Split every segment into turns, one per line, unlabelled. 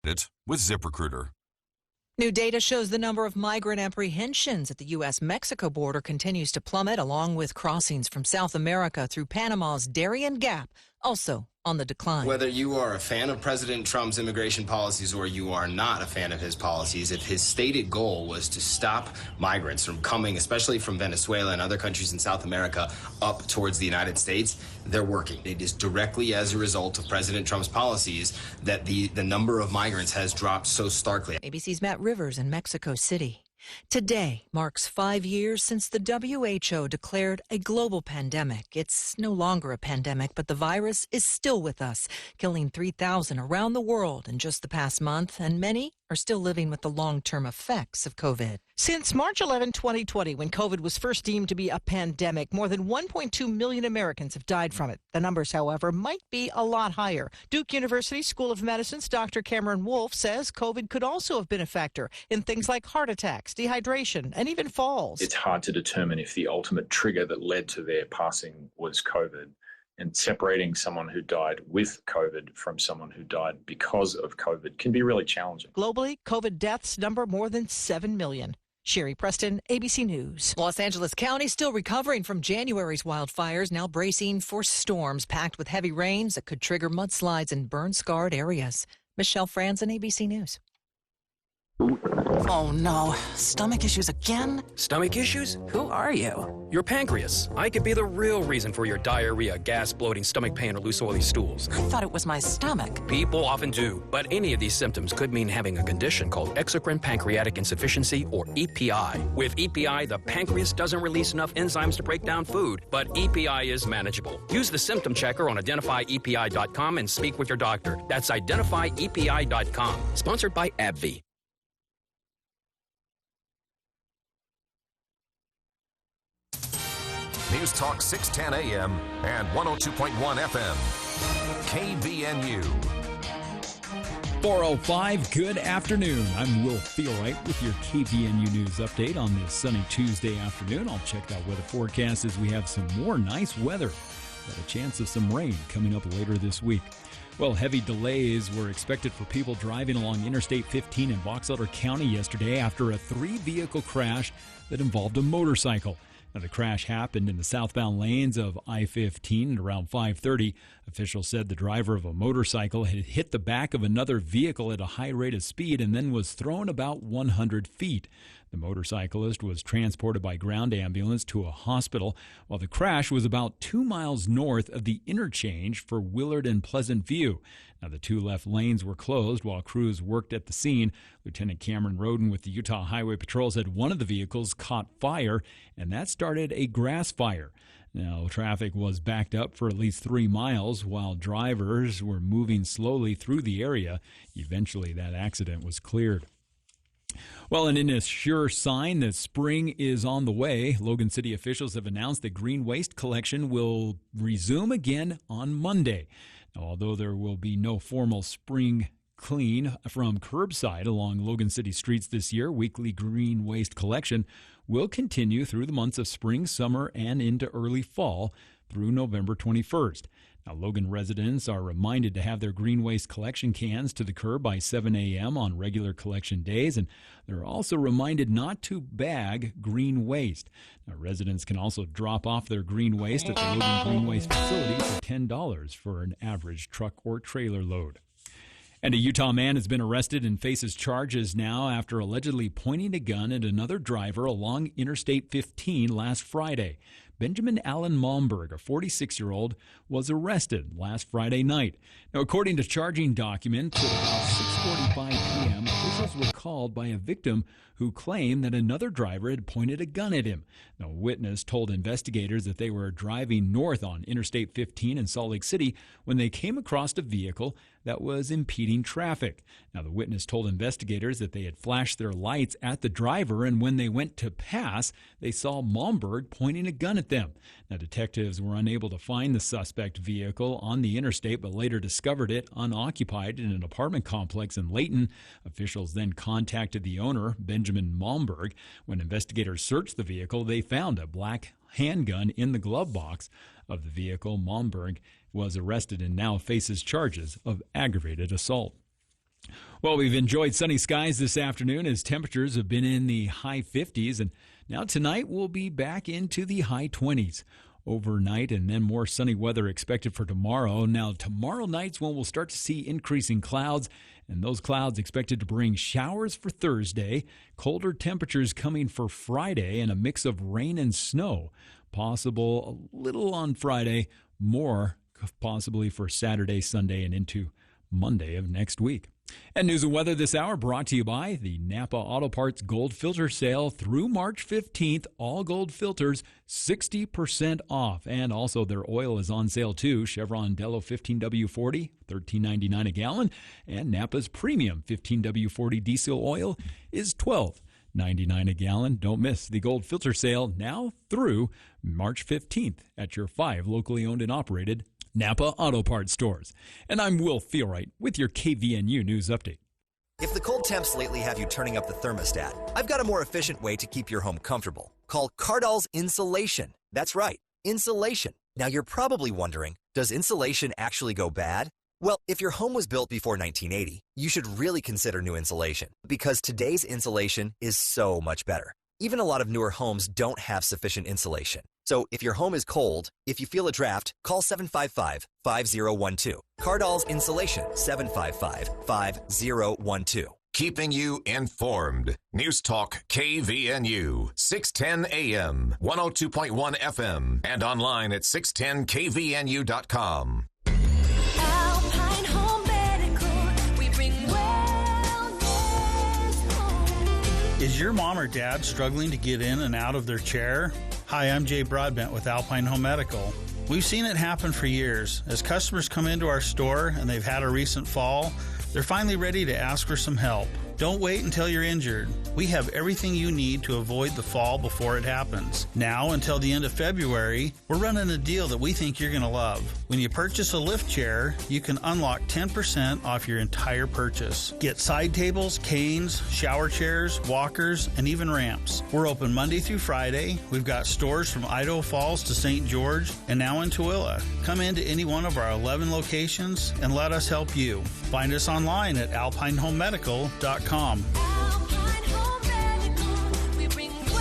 It with ZipRecruiter.
New data shows the number of migrant apprehensions at the U.S.-Mexico border continues to plummet, along with crossings from South America through Panama's Darien Gap, also on the decline.
Whether you are a fan of President Trump's immigration policies or you are not a fan of his policies, if his stated goal was to stop migrants from coming, especially from Venezuela and other countries in South America, up towards the United States, they're working. It is directly as a result of President Trump's policies that the number of migrants has dropped so starkly.
ABC's Matt Rivers in Mexico City. Today marks 5 years since the WHO declared a global pandemic. It's no longer a pandemic, but the virus is still with us, killing 3,000 around the world in just the past month, and many are still living with the long-term effects of COVID.
Since March 11, 2020, when COVID was first deemed to be a pandemic, more than 1.2 million Americans have died from it. The numbers, however, might be a lot higher. Duke University School of Medicine's Dr. Cameron Wolfe says COVID could also have been a factor in things like heart attacks, dehydration, and even falls.
It's hard to determine if the ultimate trigger that led to their passing was COVID. And separating someone who died with COVID from someone who died because of COVID can be really challenging.
Globally, COVID deaths number more than 7 million. Sherry Preston, ABC News.
Los Angeles County still recovering from January's wildfires, now bracing for storms packed with heavy rains that could trigger mudslides in burn-scarred areas. Michelle Franzen, ABC News.
Oh no, stomach issues again?
Stomach issues?
Who are you?
Your pancreas. I could be the real reason for your diarrhea, gas, bloating, stomach pain, or loose oily stools.
I thought it was my stomach.
People often do, but any of these symptoms could mean having a condition called exocrine pancreatic insufficiency, or EPI. With EPI, the pancreas doesn't release enough enzymes to break down food, but EPI is manageable. Use the symptom checker on identifyepi.com and speak with your doctor. That's identifyepi.com. Sponsored by AbbVie.
News Talk 610 AM and 102.1 FM. KVNU.
4:05, good afternoon. I'm Will Feelwright with your KVNU News update on this sunny Tuesday afternoon. I'll check that weather forecast as we have some more nice weather, but a chance of some rain coming up later this week. Well, heavy delays were expected for people driving along Interstate 15 in Box Elder County yesterday after a 3-vehicle crash that involved a motorcycle. Now, the crash happened in the southbound lanes of I-15 at around 5:30. Officials said the driver of a motorcycle had hit the back of another vehicle at a high rate of speed and then was thrown about 100 feet. The motorcyclist was transported by ground ambulance to a hospital, while the crash was about 2 miles north of the interchange for Willard and Pleasant View. Now, the 2 left lanes were closed while crews worked at the scene. Lieutenant Cameron Roden with the Utah Highway Patrol said one of the vehicles caught fire, and that started a grass fire. Now, traffic was backed up for at least 3 miles while drivers were moving slowly through the area. Eventually, that accident was cleared. Well, and in a sure sign that spring is on the way, Logan City officials have announced that green waste collection will resume again on Monday. Now, although there will be no formal spring clean from curbside along Logan City streets this year, weekly green waste collection will continue through the months of spring, summer, and into early fall through November 21st. Now, Logan residents are reminded to have their green waste collection cans to the curb by 7 a.m. on regular collection days, and they're also reminded not to bag green waste. Now, residents can also drop off their green waste at the Logan Green Waste Facility for $10 for an average truck or trailer load. And a Utah man has been arrested and faces charges now after allegedly pointing a gun at another driver along Interstate 15 last Friday. Benjamin Allen Momberg, a 46-year-old, was arrested last Friday night. Now, according to charging documents, at about 6:45 p.m., officials were called by a victim who claimed that another driver had pointed a gun at him. Now, a witness told investigators that they were driving north on Interstate 15 in Salt Lake City when they came across a vehicle that was impeding traffic. Now, the witness told investigators that they had flashed their lights at the driver, and when they went to pass, they saw Momberg pointing a gun at them. Now, detectives were unable to find the suspect vehicle on the interstate, but later discovered it unoccupied in an apartment complex in Layton. Officials then contacted the owner, Benjamin Momberg. When investigators searched the vehicle, they found a black handgun in the glove box of the vehicle. Momberg was arrested and now faces charges of aggravated assault. Well, we've enjoyed sunny skies this afternoon as temperatures have been in the high 50s, and now tonight we'll be back into the high 20s overnight, and then more sunny weather expected for tomorrow. Now, tomorrow night's when we'll start to see increasing clouds, and those clouds expected to bring showers for Thursday, colder temperatures coming for Friday, and a mix of rain and snow. Possible a little on Friday, more possibly for Saturday, Sunday, and into Monday of next week. And news and weather this hour brought to you by the Napa Auto Parts Gold Filter Sale through March 15th. All gold filters 60% off. And also their oil is on sale too. Chevron Delo 15W40, $13.99 a gallon. And Napa's Premium 15W40 diesel oil is $12.99 a gallon. Don't miss the gold filter sale now through March 15th at your 5 locally owned and operated Napa Auto Parts stores. And I'm Will Feelwright with your KVNU News Update.
If the cold temps lately have you turning up the thermostat, I've got a more efficient way to keep your home comfortable. Call Cardall's Insulation. That's right, insulation. Now you're probably wondering, does insulation actually go bad? Well, if your home was built before 1980, you should really consider new insulation because today's insulation is so much better. Even a lot of newer homes don't have sufficient insulation. So if your home is cold, if you feel a draft, call 755-5012. Cardall's Insulation, 755-5012.
Keeping you informed. News Talk KVNU, 610 AM, 102.1 FM, and online at 610kvnu.com.
Alpine Home Medical, we bring wellness home.
Is your mom or dad struggling to get in and out of their chair? Hi, I'm Jay Broadbent with Alpine Home Medical. We've seen it happen for years. As customers come into our store and they've had a recent fall, they're finally ready to ask for some help. Don't wait until you're injured. We have everything you need to avoid the fall before it happens. Now until the end of February, we're running a deal that we think you're going to love. When you purchase a lift chair, you can unlock 10% off your entire purchase. Get side tables, canes, shower chairs, walkers, and even ramps. We're open Monday through Friday. We've got stores from Idaho Falls to St. George and now in Tooele. Come into any one of our 11 locations and let us help you. Find us online at alpinehomemedical.com.
Alpine Home Medical, we bring wellness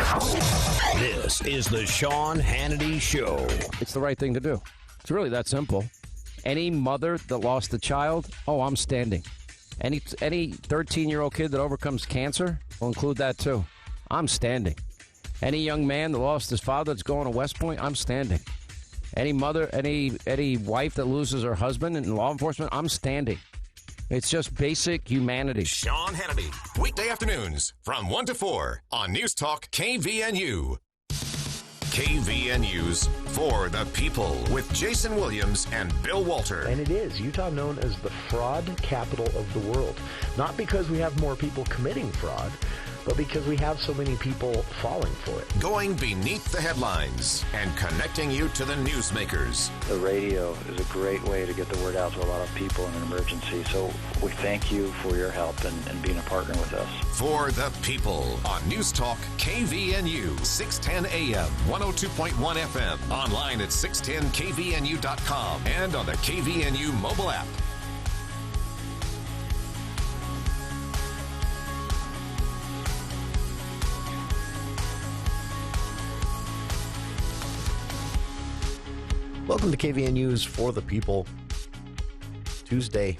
home.
This is the Sean Hannity Show.
It's the right thing to do. It's really that simple. Any mother that lost a child, I'm standing. Any 13-year-old kid that overcomes cancer, we'll include that too. I'm standing. Any young man that lost his father that's going to West Point, I'm standing. Any mother, any wife that loses her husband in law enforcement, I'm standing. It's just basic humanity.
Sean Hannity, weekday afternoons from 1 to 4 on News Talk KVNU. KVNU's For the People with Jason Williams and Bill Walter.
And it is Utah known as the fraud capital of the world. Not because we have more people committing fraud, but because we have so many people falling for it.
Going beneath the headlines and connecting you to the newsmakers.
The radio is a great way to get the word out to a lot of people in an emergency. So we thank you for your help and being a partner with us.
For the People on News Talk KVNU, 610 AM, 102.1 FM, online at 610kvnu.com, and on the KVNU mobile app.
Welcome to KVNU's For the People, Tuesday,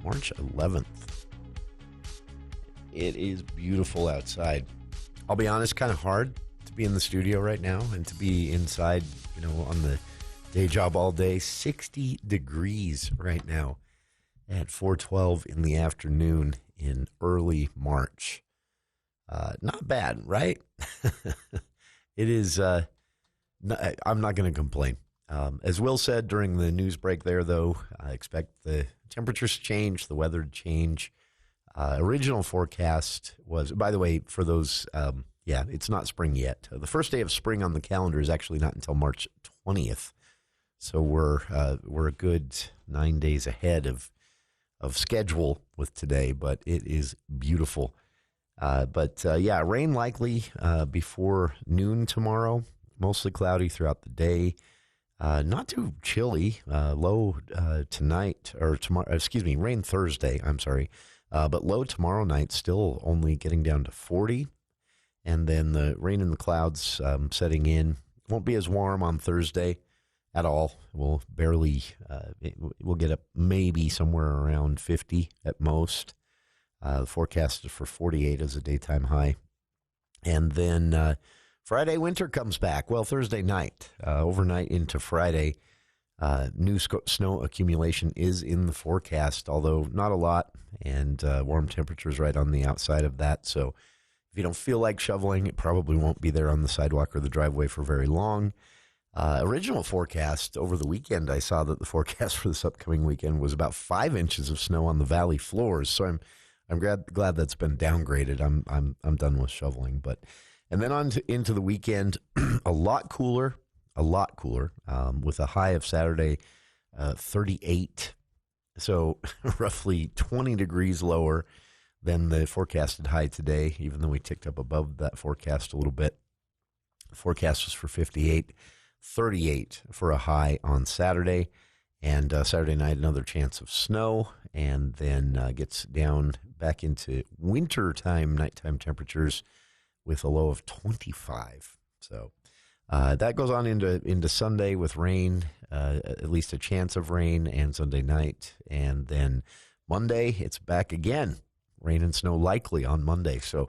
March 11th. It is beautiful outside. I'll be honest, kind of hard to be in the studio right now and to be inside, on the day job all day. 60 degrees right now at 4:12 in the afternoon in early March. Not bad, right? It is. I'm not going to complain. As Will said during the news break there, though, I expect the temperatures to change, the weather to change. Original forecast was, by the way, for those, it's not spring yet. The first day of spring on the calendar is actually not until March 20th. So we're a good 9 days ahead of schedule with today, but it is beautiful. Rain likely before noon tomorrow. mostly cloudy throughout the day. Not too chilly. Low tonight or tomorrow. Rain Thursday. I'm sorry, but low tomorrow night. Still only getting down to 40, and then the rain and the clouds setting in. Won't be as warm on Thursday at all. We'll barely. We'll get up maybe somewhere around 50 at most. The forecast is for 48 as a daytime high, and then. Friday, winter comes back. Well, Thursday night, overnight into Friday, new snow accumulation is in the forecast, although not a lot, and warm temperatures right on the outside of that. So if you don't feel like shoveling, it probably won't be there on the sidewalk or the driveway for very long. Original forecast over the weekend, I saw that the forecast for this upcoming weekend was about 5 inches of snow on the valley floors. So I'm glad that's been downgraded. I'm done with shoveling, but. And then into the weekend, a lot cooler, with a high of Saturday, 38. So roughly 20 degrees lower than the forecasted high today, even though we ticked up above that forecast a little bit. The forecast was for 58, 38 for a high on Saturday. And Saturday night, another chance of snow, and then gets down back into wintertime, nighttime temperatures, with a low of 25. So that goes on into Sunday with rain, at least a chance of rain, and Sunday night. And then Monday, it's back again. Rain and snow likely on Monday. So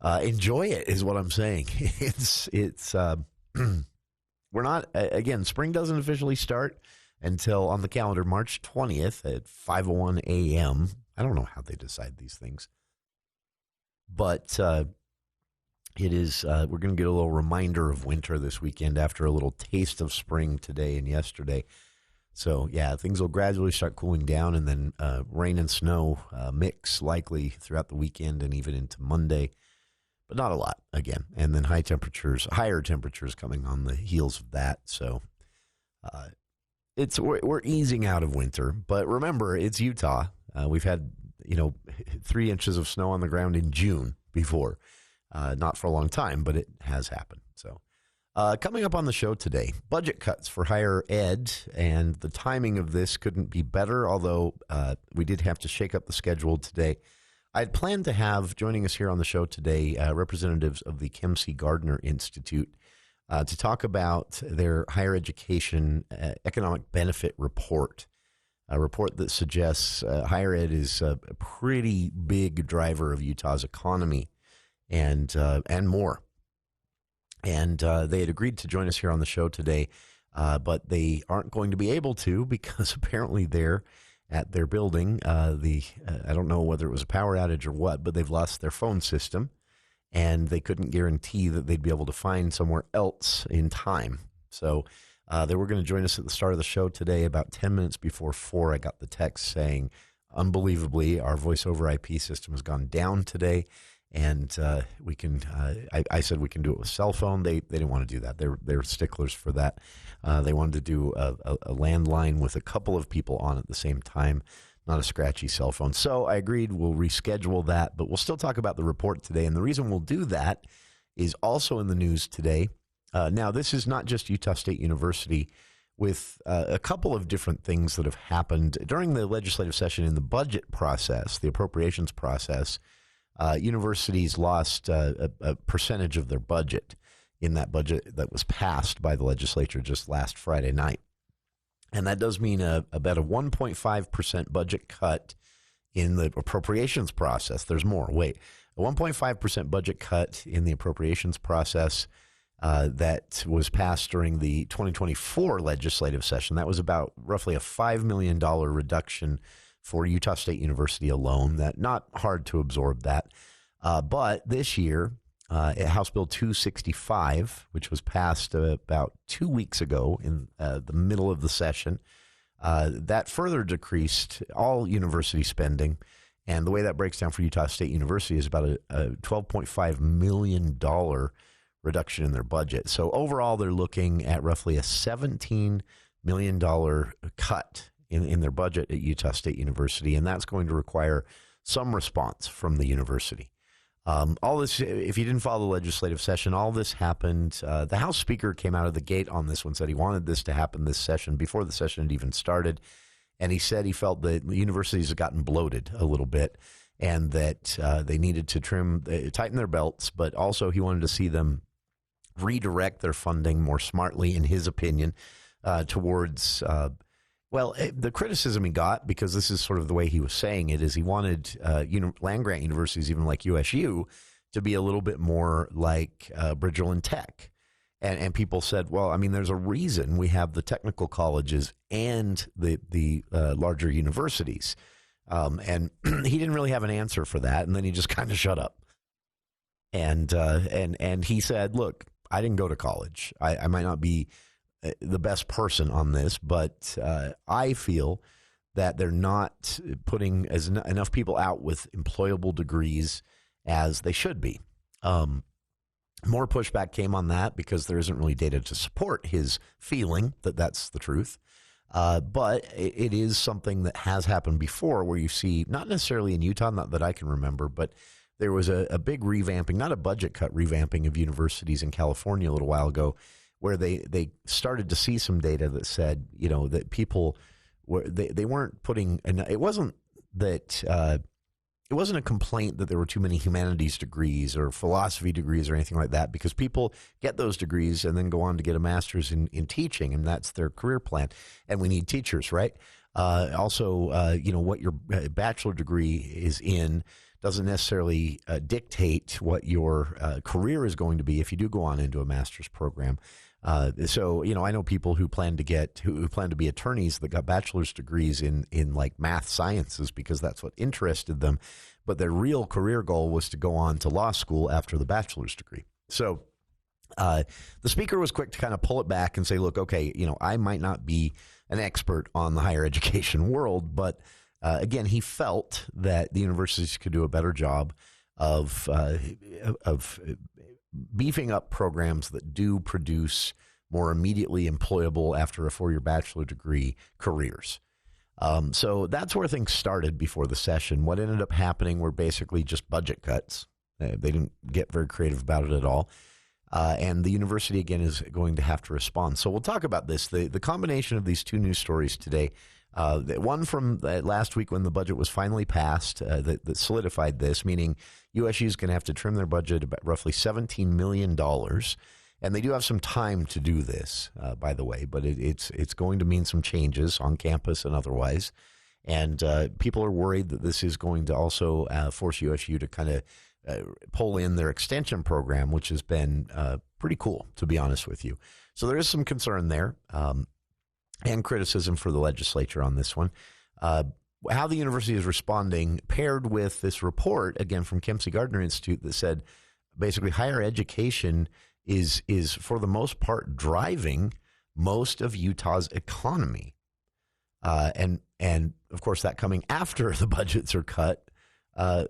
enjoy it is what I'm saying. It's we're not, again, spring doesn't officially start until on the calendar March 20th at 5:01 a.m. I don't know how they decide these things. But it is, we're going to get a little reminder of winter this weekend after a little taste of spring today and yesterday. So, yeah, things will gradually start cooling down, and then rain and snow mix likely throughout the weekend and even into Monday, but not a lot again. And then higher temperatures coming on the heels of that. So, we're easing out of winter, but remember, it's Utah. We've had, 3 inches of snow on the ground in June before. Not for a long time, but it has happened. So coming up on the show today, budget cuts for higher ed, and the timing of this couldn't be better, although we did have to shake up the schedule today. I'd planned to have, joining us here on the show today, representatives of the Kem C Gardner Institute to talk about their higher education economic benefit report, a report that suggests higher ed is a pretty big driver of Utah's economy. And more. And they had agreed to join us here on the show today, but they aren't going to be able to because apparently they're at their building. I don't know whether it was a power outage or what, but they've lost their phone system, and they couldn't guarantee that they'd be able to find somewhere else in time. So they were going to join us at the start of the show today. About 10 minutes before 4, I got the text saying, unbelievably, our voice over IP system has gone down today. And we can. I said we can do it with cell phone. They didn't want to do that. They're sticklers for that. They wanted to do a landline with a couple of people on at the same time, not a scratchy cell phone. So I agreed we'll reschedule that, but we'll still talk about the report today. And the reason we'll do that is also in the news today. Now, this is not just Utah State University, with a couple of different things that have happened during the legislative session in the budget process, the appropriations process. Universities lost a percentage of their budget in that budget that was passed by the legislature just last Friday night. And that does mean about a 1.5% budget cut in the appropriations process. There's more. Wait, a 1.5% budget cut in the appropriations process that was passed during the 2024 legislative session. That was about roughly a $5 million reduction for Utah State University alone. That not hard to absorb that. But this year, House Bill 265, which was passed about 2 weeks ago in the middle of the session, that further decreased all university spending. And the way that breaks down for Utah State University is about a $12.5 million reduction in their budget. So overall, they're looking at roughly a $17 million cut in their budget at Utah State University, and that's going to require some response from the university. All this, if you didn't follow the legislative session, all this happened. The House Speaker came out of the gate on this one, said he wanted this to happen this session before the session had even started. And he said he felt that the universities had gotten bloated a little bit and that they needed to tighten their belts, but also he wanted to see them redirect their funding more smartly, in his opinion, towards, the criticism he got, because this is sort of the way he was saying it, is he wanted land-grant universities, even like USU, to be a little bit more like Bridgerland Tech. And people said, well, I mean, there's a reason we have the technical colleges and the larger universities. And he didn't really have an answer for that, and then he just kind of shut up. And he said, look, I didn't go to college. I might not be the best person on this, but I feel that they're not putting enough people out with employable degrees as they should be. More pushback came on that because there isn't really data to support his feeling that that's the truth. But it is something that has happened before, where you see, not necessarily in Utah, not that I can remember, but there was a big revamping, not a budget cut revamping of universities in California a little while ago, where they started to see some data that said, that people they weren't putting, and it wasn't that it wasn't a complaint that there were too many humanities degrees or philosophy degrees or anything like that, because people get those degrees and then go on to get a master's in teaching, and that's their career plan. And we need teachers, right? Also, what your bachelor degree is in doesn't necessarily dictate what your career is going to be if you do go on into a master's program. So, I know people who plan to be attorneys that got bachelor's degrees in like math sciences because that's what interested them. But their real career goal was to go on to law school after the bachelor's degree. So the speaker was quick to kind of pull it back and say, look, okay, I might not be an expert on the higher education world, but again, he felt that the universities could do a better job of beefing up programs that do produce more immediately employable after a 4-year bachelor degree careers. So that's where things started before the session. What ended up happening were basically just budget cuts. They didn't get very creative about it at all. And the university, again, is going to have to respond. So we'll talk about this. The combination of these two news stories today, one from last week when the budget was finally passed that solidified this, meaning USU is going to have to trim their budget about roughly $17 million. And they do have some time to do this, by the way, but it's going to mean some changes on campus and otherwise. And people are worried that this is going to also force USU to kind of pull in their extension program, which has been pretty cool, to be honest with you. So there is some concern there. And criticism for the legislature on this one. How the university is responding, paired with this report, again, from Kem C. Gardner Institute, that said basically higher education is for the most part driving most of Utah's economy. And of course, that coming after the budgets are cut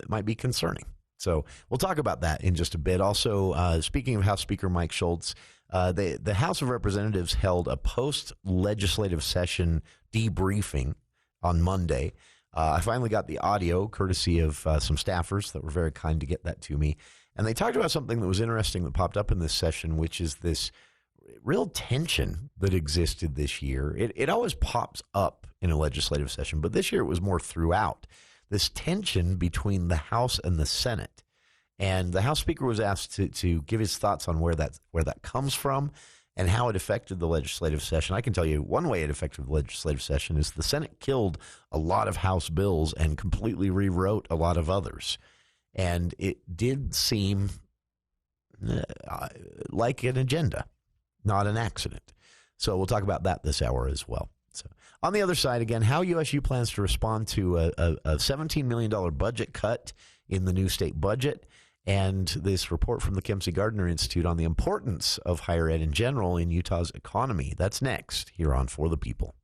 might be concerning. So we'll talk about that in just a bit. Also, speaking of House Speaker Mike Schultz, the House of Representatives held a post-legislative session debriefing on Monday. I finally got the audio, courtesy of some staffers that were very kind to get that to me. And they talked about something that was interesting that popped up in this session, which is this real tension that existed this year. It always pops up in a legislative session, but this year it was more throughout. This tension between the House and the Senate. And the House Speaker was asked to give his thoughts on where that comes from and how it affected the legislative session. I can tell you one way it affected the legislative session is the Senate killed a lot of House bills and completely rewrote a lot of others. And it did seem like an agenda, not an accident. So we'll talk about that this hour as well. So on the other side, again, how USU plans to respond to a $17 million budget cut in the new state budget, and this report from the Kem C. Gardner Institute on the importance of higher ed in general in Utah's economy. That's next here on For the People.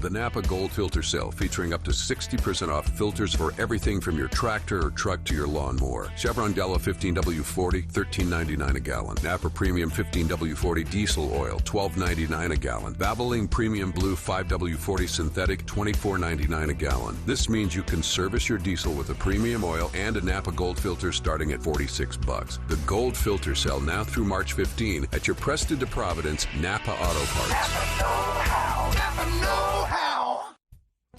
The Napa Gold Filter Sale, featuring up to 60% off filters for everything from your tractor or truck to your lawnmower. Chevron Della 15W40, $13.99 a gallon. Napa Premium 15W40 diesel oil, $12.99 a gallon. Valvoline Premium Blue 5W40 synthetic, $24.99 a gallon. This means you can service your diesel with a premium oil and a Napa Gold filter starting at $46. The Gold Filter Sale now through March 15 at your Preston to Providence Napa Auto Parts.
Napa know-how. Napa know-how.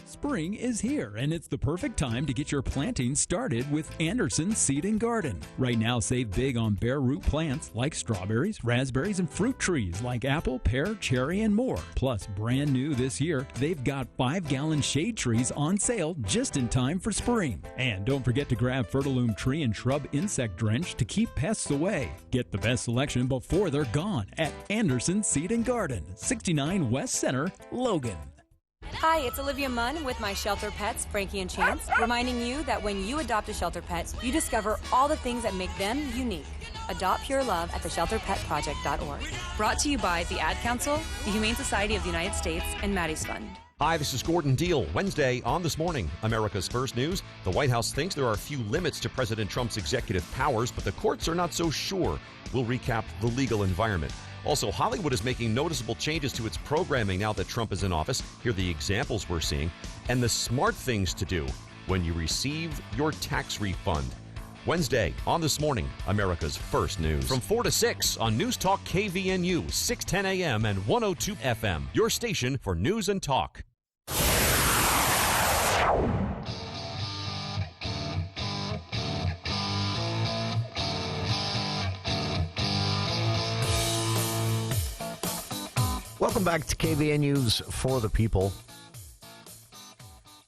Spring is here, and it's the perfect time to get your planting started with Anderson Seed and Garden. Right now, save big on bare root plants like strawberries, raspberries, and fruit trees like apple, pear, cherry, and more. Plus, brand new this year, they've got 5-gallon shade trees on sale just in time for spring. And don't forget to grab Fertilume Tree and Shrub Insect Drench to keep pests away. Get the best selection before they're gone at Anderson Seed and Garden, 69 West Center, Logan.
Hi, it's Olivia Munn with my shelter pets, Frankie and Chance, reminding you that when you adopt a shelter pet, you discover all the things that make them unique. Adopt pure love at theshelterpetproject.org. Brought to you by the Ad Council, the Humane Society of the United States, and Maddie's Fund.
Hi, this is Gordon Deal. Wednesday on This Morning, America's First News. The White House thinks there are few limits to President Trump's executive powers, but the courts are not so sure. We'll recap the legal environment. Also, Hollywood is making noticeable changes to its programming now that Trump is in office. Here are the examples we're seeing and the smart things to do when you receive your tax refund. Wednesday on This Morning, America's First News. From 4 to 6 on News Talk KVNU, 610 AM and 102 FM. Your station for news and talk.
Welcome back to KVNU's For the People.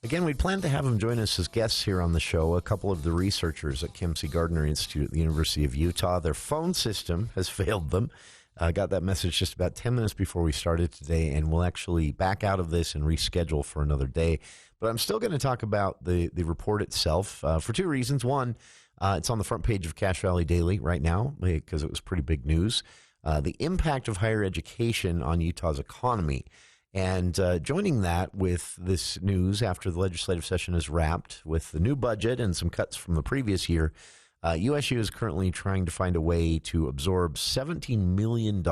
Again, we plan to have them join us as guests here on the show. A couple of the researchers at Kem C Gardner Institute at the University of Utah. Their phone system has failed them. I got that message just about 10 minutes before we started today, and we'll actually back out of this and reschedule for another day. But I'm still going to talk about the report itself for two reasons. One, it's on the front page of Cache Valley Daily right now because it was pretty big news. The impact of higher education on Utah's economy. And joining that with this news after the legislative session is wrapped with the new budget and some cuts from the previous year, USU is currently trying to find a way to absorb $17 million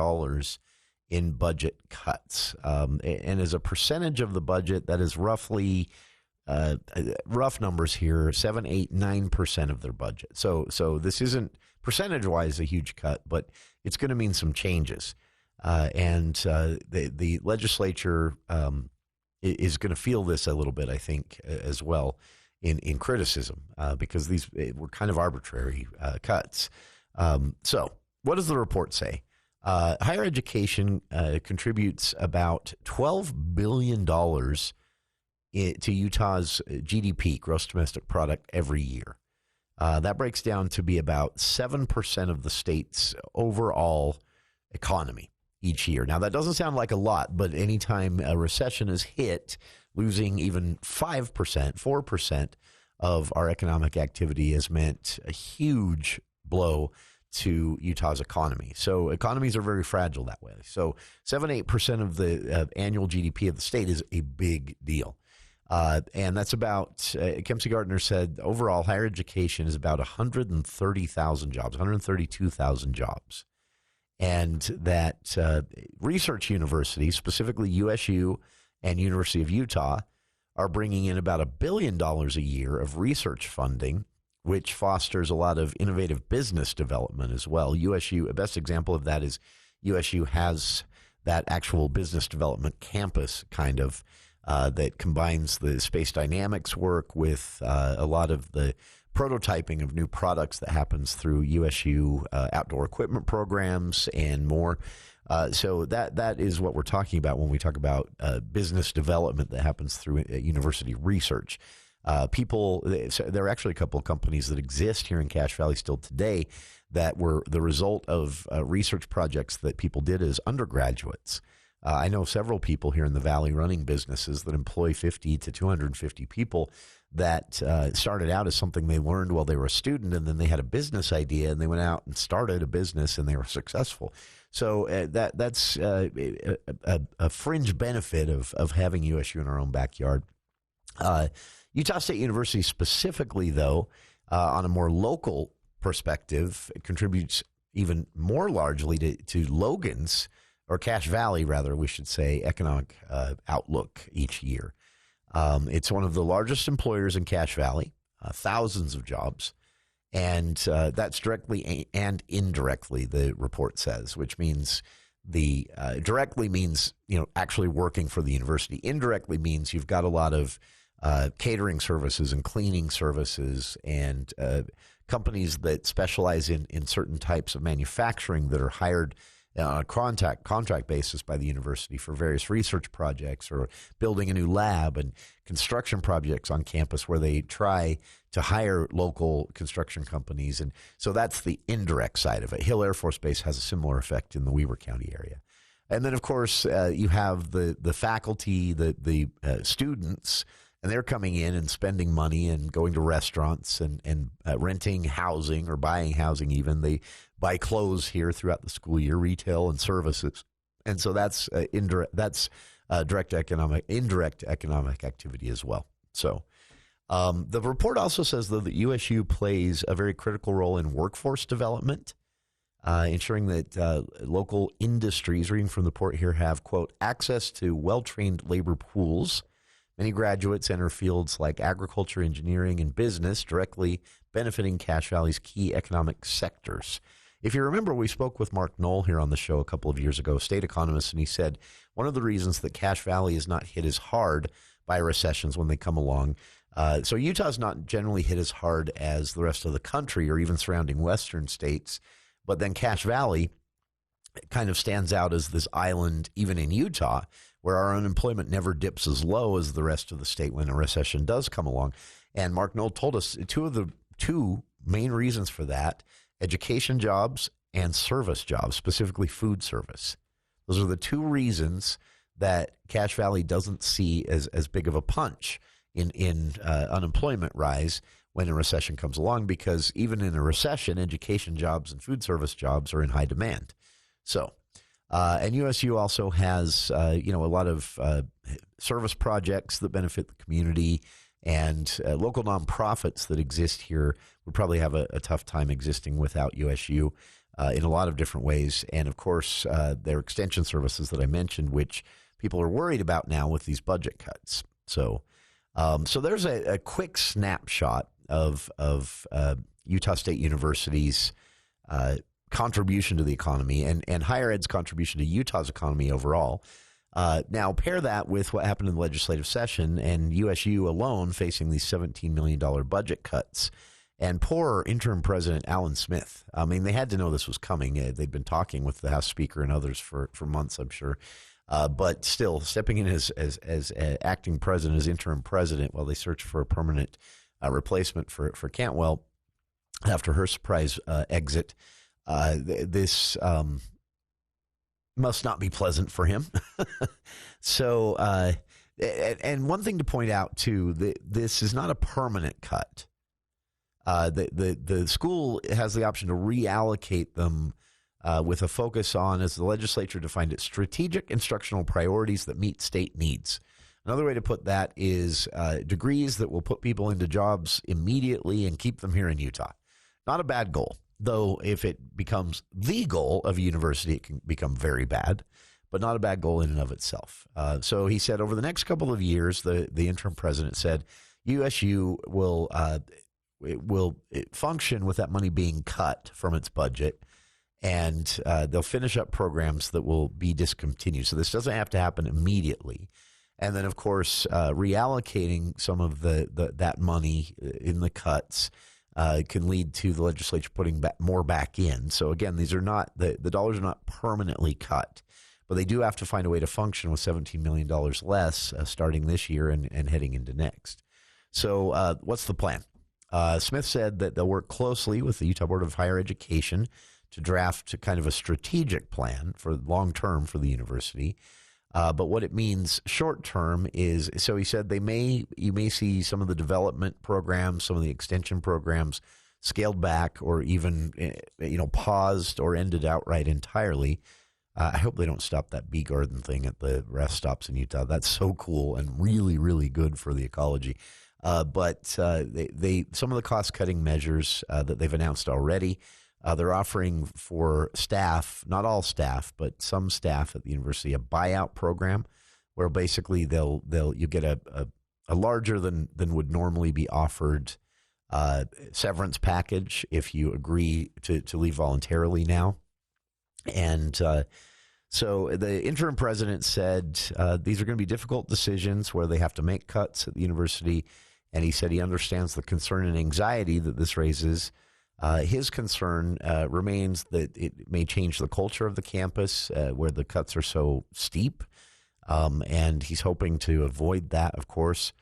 in budget cuts. And as a percentage of the budget, that is roughly, rough numbers here, 7, 8, 9% of their budget. So this isn't percentage-wise a huge cut, but it's going to mean some changes. And the legislature is going to feel this a little bit, I think, as well in criticism because these were kind of arbitrary cuts. So what does the report say? Higher education contributes about $12 billion to Utah's GDP, gross domestic product, every year. That breaks down to be about 7% of the state's overall economy each year. Now, that doesn't sound like a lot, but anytime a recession is hit, losing even 5%, 4% of our economic activity has meant a huge blow to Utah's economy. So economies are very fragile that way. So 7, 8% of the annual GDP of the state is a big deal. And that's about, Kem C Gardner said, overall higher education is about 130,000 jobs, 132,000 jobs. And that research universities, specifically USU and University of Utah, are bringing in about $1 billion a year of research funding, which fosters a lot of innovative business development as well. USU, a best example of that is USU has that actual business development campus kind of that combines the space dynamics work with a lot of the prototyping of new products that happens through USU outdoor equipment programs and more. So that is what we're talking about when we talk about business development that happens through university research. There are actually a couple of companies that exist here in Cache Valley still today that were the result of research projects that people did as undergraduates. I know several people here in the Valley running businesses that employ 50 to 250 people that started out as something they learned while they were a student, and then they had a business idea, and they went out and started a business, and they were successful. So that's a fringe benefit of having USU in our own backyard. Utah State University specifically, though, on a more local perspective, it contributes even more largely to Logan's, or Cache Valley, rather, we should say, economic outlook each year. It's one of the largest employers in Cache Valley, thousands of jobs, and that's directly and indirectly, the report says, which means directly means, actually working for the university. Indirectly means you've got a lot of catering services and cleaning services and companies that specialize in certain types of manufacturing that are hired on a contract basis by the university for various research projects or building a new lab, and construction projects on campus where they try to hire local construction companies. And so that's the indirect side of it. Hill Air Force Base has a similar effect in the Weber County area. And then, of course, you have the faculty, the students, and they're coming in and spending money and going to restaurants and renting housing or buying housing even. They buy clothes here throughout the school year, retail and services. And so that's indirect economic activity as well. So the report also says, though, that USU plays a very critical role in workforce development, ensuring that local industries, reading from the report here, have, quote, access to well-trained labor pools. Many graduates enter fields like agriculture, engineering, and business, directly benefiting Cache Valley's key economic sectors. If you remember, we spoke with Mark Knoll here on the show a couple of years ago, state economist, and he said one of the reasons that Cache Valley is not hit as hard by recessions when they come along. So Utah's not generally hit as hard as the rest of the country or even surrounding western states, but then Cache Valley kind of stands out as this island, even in Utah, where our unemployment never dips as low as the rest of the state when a recession does come along. And Mark Knoll told us two main reasons for that: education jobs and service jobs, specifically food service. Those are the two reasons that Cache Valley doesn't see as big of a punch in unemployment rise when a recession comes along, because even in a recession, education jobs and food service jobs are in high demand. So, and USU also has, a lot of service projects that benefit the community, and local nonprofits that exist here would probably have a tough time existing without USU in a lot of different ways. And, of course, their extension services that I mentioned, which people are worried about now with these budget cuts. So there's a quick snapshot of Utah State University's contribution to the economy and higher ed's contribution to Utah's economy overall. Now, pair that with what happened in the legislative session and USU alone facing these $17 million budget cuts. And poor interim president Alan Smith. I mean, they had to know this was coming. They'd been talking with the House Speaker and others for months, I'm sure. But still, stepping in as acting president, as interim president, while they search for a permanent replacement for Cantwell after her surprise exit. This must not be pleasant for him. So, and one thing to point out, too, this is not a permanent cut. The school has the option to reallocate them with a focus on, as the legislature defined it, strategic instructional priorities that meet state needs. Another way to put that is degrees that will put people into jobs immediately and keep them here in Utah. Not a bad goal, though if it becomes the goal of a university, it can become very bad, but not a bad goal in and of itself. So he said over the next couple of years, the interim president said, USU will function with that money being cut from its budget, and they'll finish up programs that will be discontinued. So this doesn't have to happen immediately. And then, of course, reallocating some of that money in the cuts can lead to the legislature putting more back in. So again, these are not the dollars are not permanently cut, but they do have to find a way to function with $17 million less starting this year and heading into next. So what's the plan? Smith said that they'll work closely with the Utah Board of Higher Education to draft kind of a strategic plan for long term for the university. But what it means short term is, so he said you may see some of the development programs, some of the extension programs scaled back or even paused or ended outright entirely. I hope they don't stop that bee garden thing at the rest stops in Utah. That's so cool and really, really good for the ecology. But they some of the cost cutting measures that they've announced already. They're offering for staff, not all staff, but some staff at the university, a buyout program where basically you get a larger than would normally be offered severance package if you agree to leave voluntarily now. And so the interim president said these are going to be difficult decisions where they have to make cuts at the university. And he said he understands the concern and anxiety that this raises. His concern remains that it may change the culture of the campus where the cuts are so steep. And he's hoping to avoid that, of course.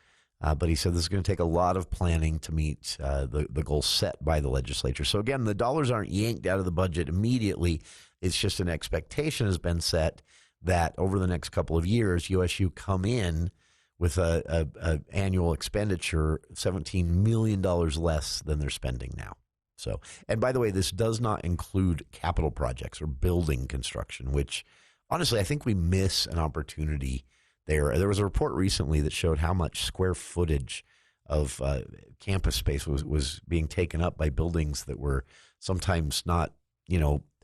But he said this is going to take a lot of planning to meet the goals set by the legislature. So, again, the dollars aren't yanked out of the budget immediately. It's just an expectation has been set that over the next couple of years, USU come in with a annual expenditure $17 million less than they're spending now. So, and by the way, this does not include capital projects or building construction, which honestly, I think we miss an opportunity there. There was a report recently that showed how much square footage of campus space was being taken up by buildings that were sometimes not,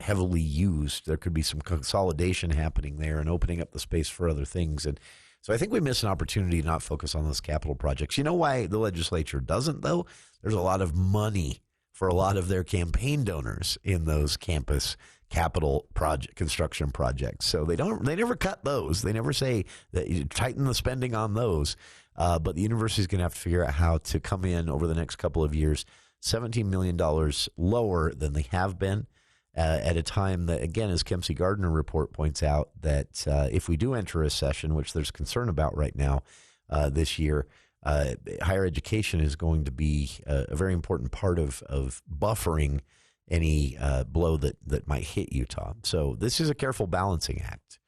heavily used. There could be some consolidation happening there and opening up the space for other things. And so I think we miss an opportunity to not focus on those capital projects. You know why the legislature doesn't, though? There's a lot of money for a lot of their campaign donors in those campus capital project construction projects. So they never cut those. They never say that you tighten the spending on those. But the university is going to have to figure out how to come in over the next couple of years, $17 million lower than they have been at a time that, again, as Kem C. Gardner report points out, that if we do enter a recession, which there's concern about right now this year, higher education is going to be a very important part of buffering any blow that might hit Utah. So this is a careful balancing act,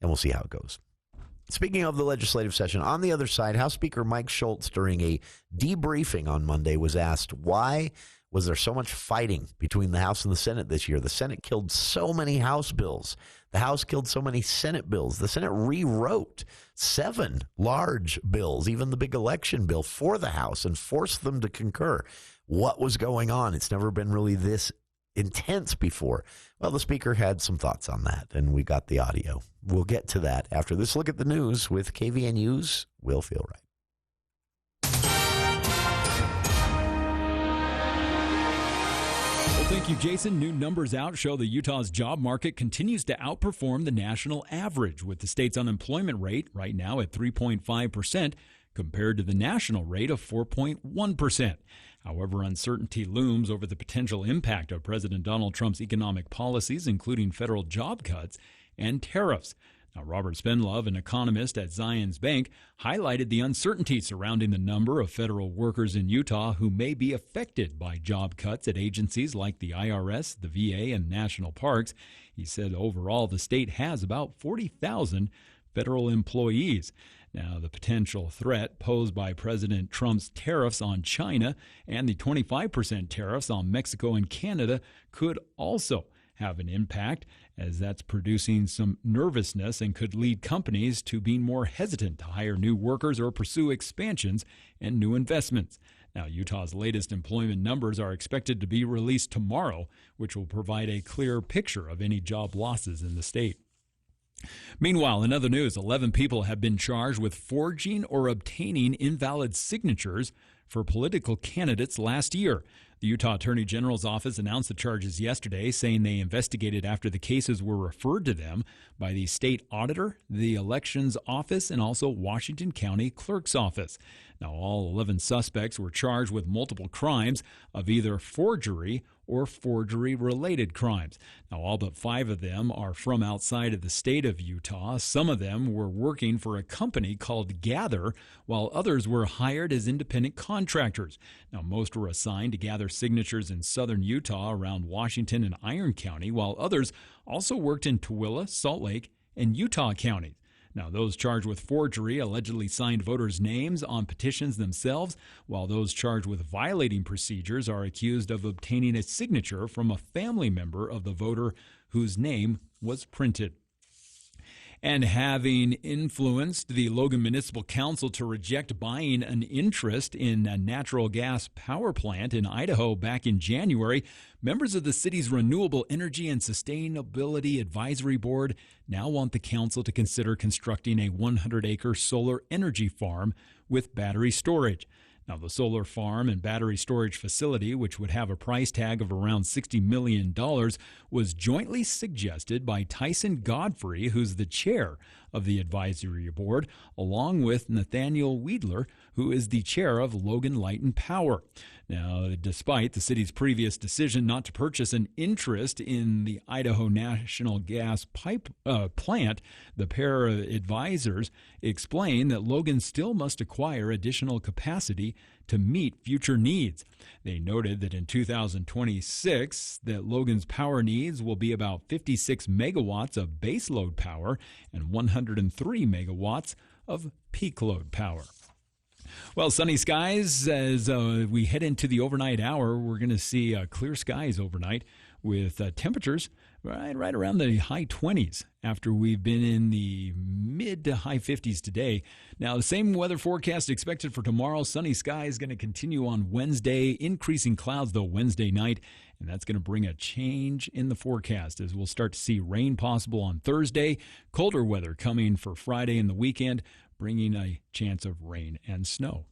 and we'll see how it goes. Speaking of the legislative session, on the other side, House Speaker Mike Schultz, during a debriefing on Monday, was asked why was there so much fighting between the House and the Senate this year. The Senate killed so many House bills. The House killed so many Senate bills. The Senate rewrote 7 large bills, even the big election bill, for the House and forced them to concur. What was going on? It's never been really this intense before. Well, the Speaker had some thoughts on that, and we got the audio. We'll get to that after this look at the news with KVNU's Will Feel Right.
Thank you, Jason. New numbers out show that Utah's job market continues to outperform the national average, with the state's unemployment rate right now at 3.5% compared to the national rate of 4.1%. However, uncertainty looms over the potential impact of President Donald Trump's economic policies, including federal job cuts and tariffs. Now, Robert Spenlove, an economist at Zions Bank, highlighted the uncertainty surrounding the number of federal workers in Utah who may be affected by job cuts at agencies like the IRS, the VA, and national parks. He said overall the state has about 40,000 federal employees. Now, the potential threat posed by President Trump's tariffs on China and the 25% tariffs on Mexico and Canada could also have an impact, as that's producing some nervousness and could lead companies to being more hesitant to hire new workers or pursue expansions and new investments. Now, Utah's latest employment numbers are expected to be released tomorrow, which will provide a clear picture of any job losses in the state. Meanwhile, in other news, 11 people have been charged with forging or obtaining invalid signatures for political candidates last year. The Utah Attorney General's office announced the charges yesterday, saying they investigated after the cases were referred to them by the state auditor, the elections office, and also Washington County Clerk's office. Now, all 11 suspects were charged with multiple crimes of either forgery or forgery-related crimes. Now, all but 5 of them are from outside of the state of Utah. Some of them were working for a company called Gather, while others were hired as independent contractors. Now, most were assigned to gather signatures in southern Utah around Washington and Iron County, while others also worked in Tooele, Salt Lake, and Utah counties. Now, those charged with forgery allegedly signed voters' names on petitions themselves, while those charged with violating procedures are accused of obtaining a signature from a family member of the voter whose name was printed. And having influenced the Logan Municipal Council to reject buying an interest in a natural gas power plant in Idaho back in January, members of the city's Renewable Energy and Sustainability Advisory Board now want the council to consider constructing a 100-acre solar energy farm with battery storage. Now, the solar farm and battery storage facility, which would have a price tag of around $60 million, was jointly suggested by Tyson Godfrey, who's the chair of the advisory board, along with Nathaniel Weidler, who is the chair of Logan Light and Power. Now, despite the city's previous decision not to purchase an interest in the Idaho National Gas pipe plant, the pair of advisors explain that Logan still must acquire additional capacity to meet future needs. They noted that in 2026, that Logan's power needs will be about 56 megawatts of baseload power and 103 megawatts of peak load power. Well, sunny skies as we head into the overnight hour. We're going to see clear skies overnight with temperatures right around the high 20s after we've been in the mid to high 50s today. Now, the same weather forecast expected for tomorrow. Sunny skies going to continue on Wednesday. Increasing clouds, though, Wednesday night. And that's going to bring a change in the forecast as we'll start to see rain possible on Thursday. Colder weather coming for Friday and the weekend, bringing a chance of rain and snow.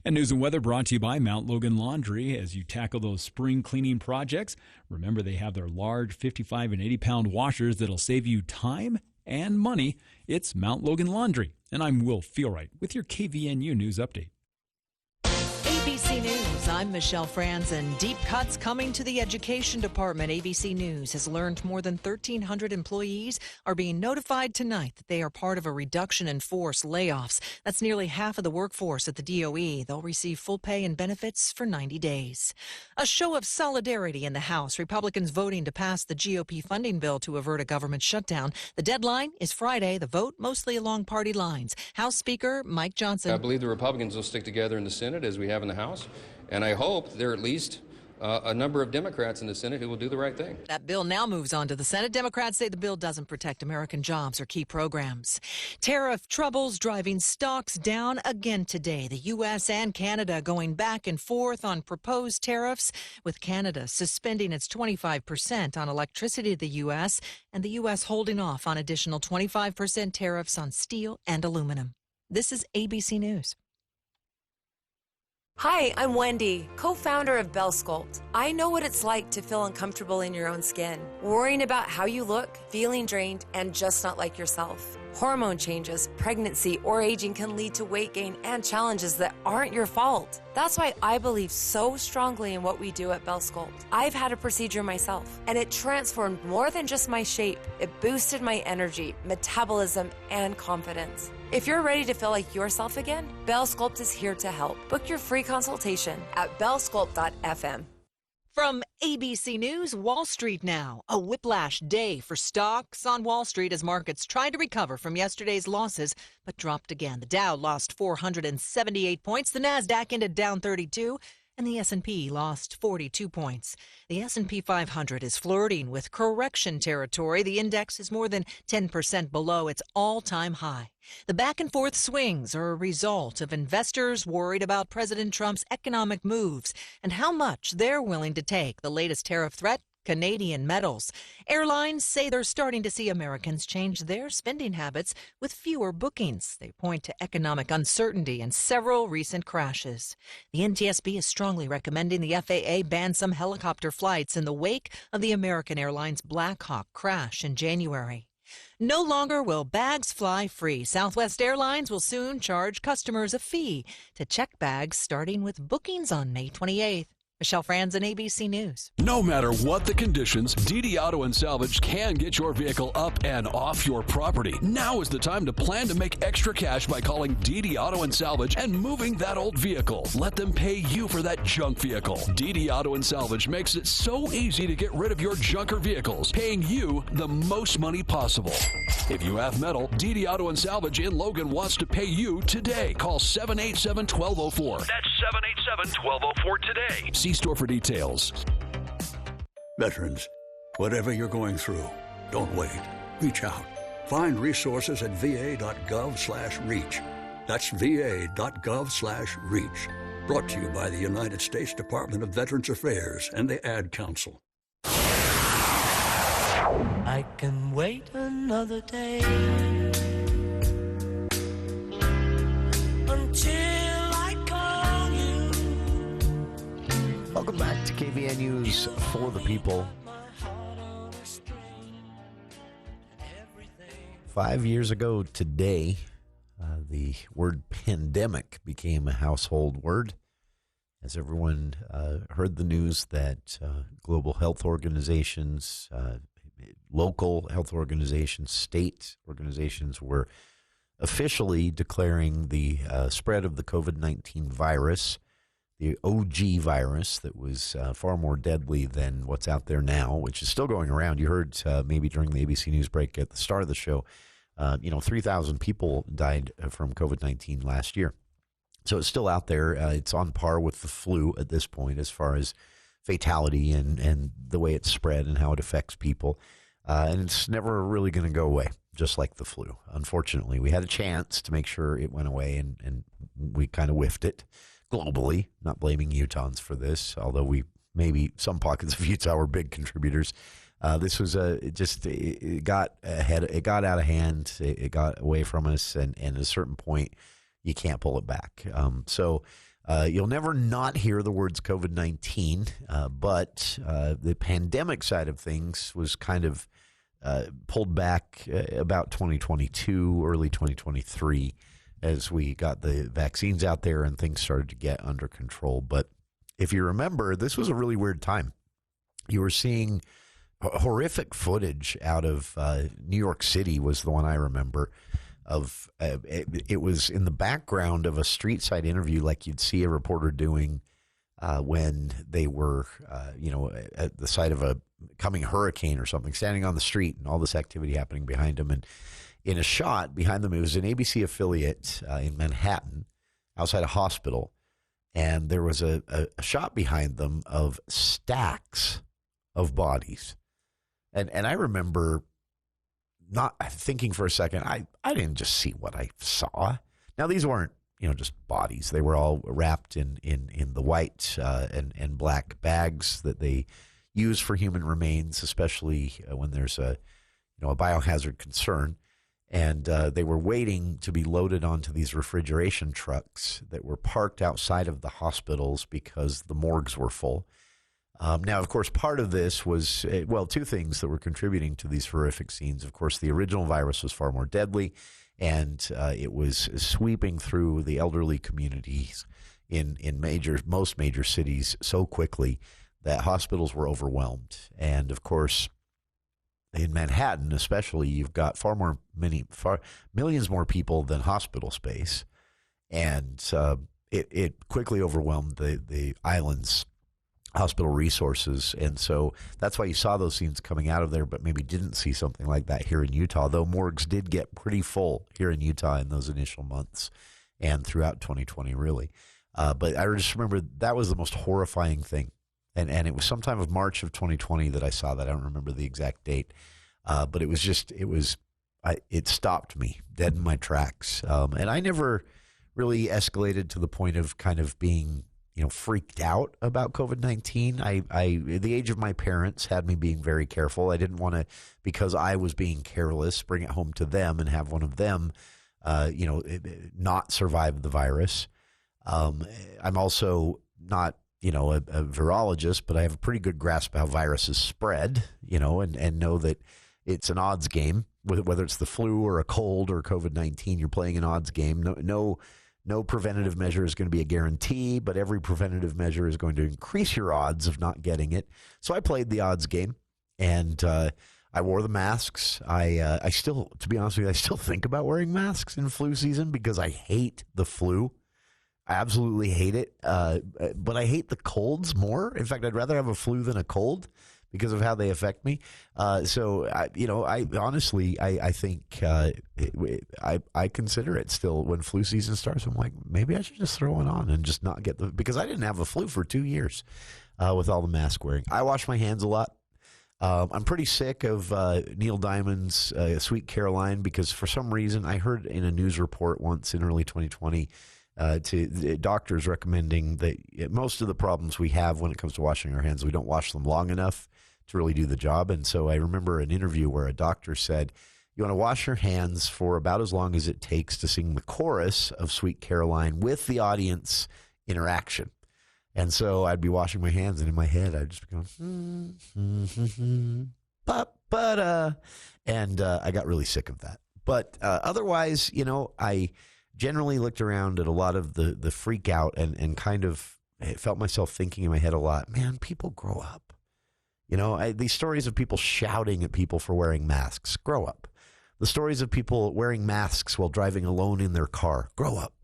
And news and weather brought to you by Mount Logan Laundry. As you tackle those spring cleaning projects, remember they have their large 55 and 80-pound washers that'll save you time and money. It's Mount Logan Laundry. And I'm Will Feelright with your KVNU News Update.
ABC News, I'm Michelle Franzen. Deep cuts coming to the Education Department. ABC News has learned more than 1,300 employees are being notified tonight that they are part of a reduction in force layoffs. That's nearly half of the workforce at the DOE. They'll receive full pay and benefits for 90 days. A show of solidarity in the House. Republicans voting to pass the GOP funding bill to avert a government shutdown. The deadline is Friday. The vote mostly along party lines. House Speaker Mike Johnson.
I believe the Republicans will stick together in the Senate as we have in the House, and I hope there are at least a number of Democrats in the Senate who will do the right thing.
That bill now moves on to the Senate. Democrats say the bill doesn't protect American jobs or key programs. Tariff troubles driving stocks down again today. The U.S. and Canada going back and forth on proposed tariffs, with Canada suspending its 25% on electricity to the U.S. and the U.S. holding off on additional 25% tariffs on steel and aluminum. This is ABC News.
Hi, I'm Wendy, co-founder of Bell Sculpt. I know what it's like to feel uncomfortable in your own skin, worrying about how you look, feeling drained, and just not like yourself. Hormone changes, pregnancy, or aging can lead to weight gain and challenges that aren't your fault. That's why I believe so strongly in what we do at Bell Sculpt. I've had a procedure myself, and it transformed more than just my shape. It boosted my energy, metabolism, and confidence. If you're ready to feel like yourself again, Bell Sculpt is here to help. Book your free consultation at bellsculpt.fm.
From ABC News, Wall Street now. A whiplash day for stocks on Wall Street as markets tried to recover from yesterday's losses, but dropped again. The Dow lost 478 points. The Nasdaq ended down 32. And the S&P lost 42 points. The S&P 500 is flirting with correction territory. The index is more than 10% below its all-time high. The back-and-forth swings are a result of investors worried about President Trump's economic moves and how much they're willing to take. The latest tariff threat, Canadian metals. Airlines say they're starting to see Americans change their spending habits with fewer bookings. They point to economic uncertainty and several recent crashes. The NTSB is strongly recommending the FAA ban some helicopter flights in the wake of the American Airlines Black Hawk crash in January. No longer will bags fly free. Southwest Airlines will soon charge customers a fee to check bags starting with bookings on May 28th. Michelle Franzen, ABC News.
No matter what the conditions, DD Auto and Salvage can get your vehicle up and off your property. Now is the time to plan to make extra cash by calling DD Auto and Salvage and moving that old vehicle. Let them pay you for that junk vehicle. DD Auto and Salvage makes it so easy to get rid of your junker vehicles, paying you the most money possible. If you have metal, DD Auto and Salvage in Logan wants to pay you today. Call 787-1204. That's 787-1204 today. See store for details.
Veterans, whatever you're going through, don't wait. Reach out. Find resources at va.gov/reach. That's va.gov/reach. Brought to you by the United States Department of Veterans Affairs and the Ad Council.
I can wait another day until I call you.
Welcome back to KVNU's For the People. 5 years ago today, the word pandemic became a household word as everyone heard the news that global health organizations, local health organizations, state organizations were officially declaring the spread of the COVID-19 virus, the OG virus that was far more deadly than what's out there now, which is still going around. You heard maybe during the ABC News break at the start of the show, 3,000 people died from COVID-19 last year. So it's still out there. It's on par with the flu at this point as far as fatality and the way it's spread and how it affects people. And it's never really going to go away, just like the flu. Unfortunately, we had a chance to make sure it went away, and we kind of whiffed it globally. Not blaming Utahns for this, although maybe some pockets of Utah were big contributors. This was it got ahead. It got out of hand. It got away from us, and at a certain point, you can't pull it back. So you'll never not hear the words COVID-19, but the pandemic side of things was kind of pulled back about 2022, early 2023, as we got the vaccines out there and things started to get under control. But if you remember, this was a really weird time. You were seeing horrific footage out of New York City was the one I remember. Of it was in the background of a street side interview like you'd see a reporter doing when they were, at the side of a coming hurricane or something, standing on the street and all this activity happening behind them. And in a shot behind them, it was an ABC affiliate in Manhattan outside a hospital. And there was a shot behind them of stacks of bodies. And I remember not thinking for a second, I didn't just see what I saw. Now, these weren't, just bodies. They were all wrapped in the white and black bags that they use for human remains, especially when there's a biohazard concern. And they were waiting to be loaded onto these refrigeration trucks that were parked outside of the hospitals because the morgues were full. Now, of course, part of this was, two things that were contributing to these horrific scenes. Of course, the original virus was far more deadly, and it was sweeping through the elderly communities in most major cities so quickly that hospitals were overwhelmed. And, of course, in Manhattan especially, you've got millions more people than hospital space, and it quickly overwhelmed the island's hospital resources. And so that's why you saw those scenes coming out of there, but maybe didn't see something like that here in Utah, though morgues did get pretty full here in Utah in those initial months and throughout 2020, really. But I just remember that was the most horrifying thing. And it was sometime of March of 2020 that I saw that. I don't remember the exact date. But it stopped me dead in my tracks. And I never really escalated to the point of kind of being freaked out about COVID-19. At the age of my parents had me being very careful. I didn't want to, because I was being careless, bring it home to them and have one of them, not survive the virus. I'm also not, a virologist, but I have a pretty good grasp of how viruses spread, and know that it's an odds game, whether it's the flu or a cold or COVID-19, you're playing an odds game. No no preventative measure is going to be a guarantee, but every preventative measure is going to increase your odds of not getting it. So I played the odds game, and I wore the masks. I still, to be honest with you, I still think about wearing masks in flu season because I hate the flu. I absolutely hate it, but I hate the colds more. In fact, I'd rather have a flu than a cold because of how they affect me. So, I honestly, I think I consider it still when flu season starts. I'm like, maybe I should just throw it on and just not get because I didn't have a flu for 2 years with all the mask wearing. I wash my hands a lot. I'm pretty sick of Neil Diamond's Sweet Caroline because for some reason I heard in a news report once in early 2020 to doctors recommending that most of the problems we have when it comes to washing our hands, we don't wash them long enough to really do the job. And so I remember an interview where a doctor said, you want to wash your hands for about as long as it takes to sing the chorus of Sweet Caroline with the audience interaction. And so I'd be washing my hands, and in my head, I'd just be going, and I got really sick of that. But otherwise, I generally looked around at a lot of the freak out and kind of felt myself thinking in my head a lot, man, people grow up. These stories of people shouting at people for wearing masks, grow up. The stories of people wearing masks while driving alone in their car, grow up.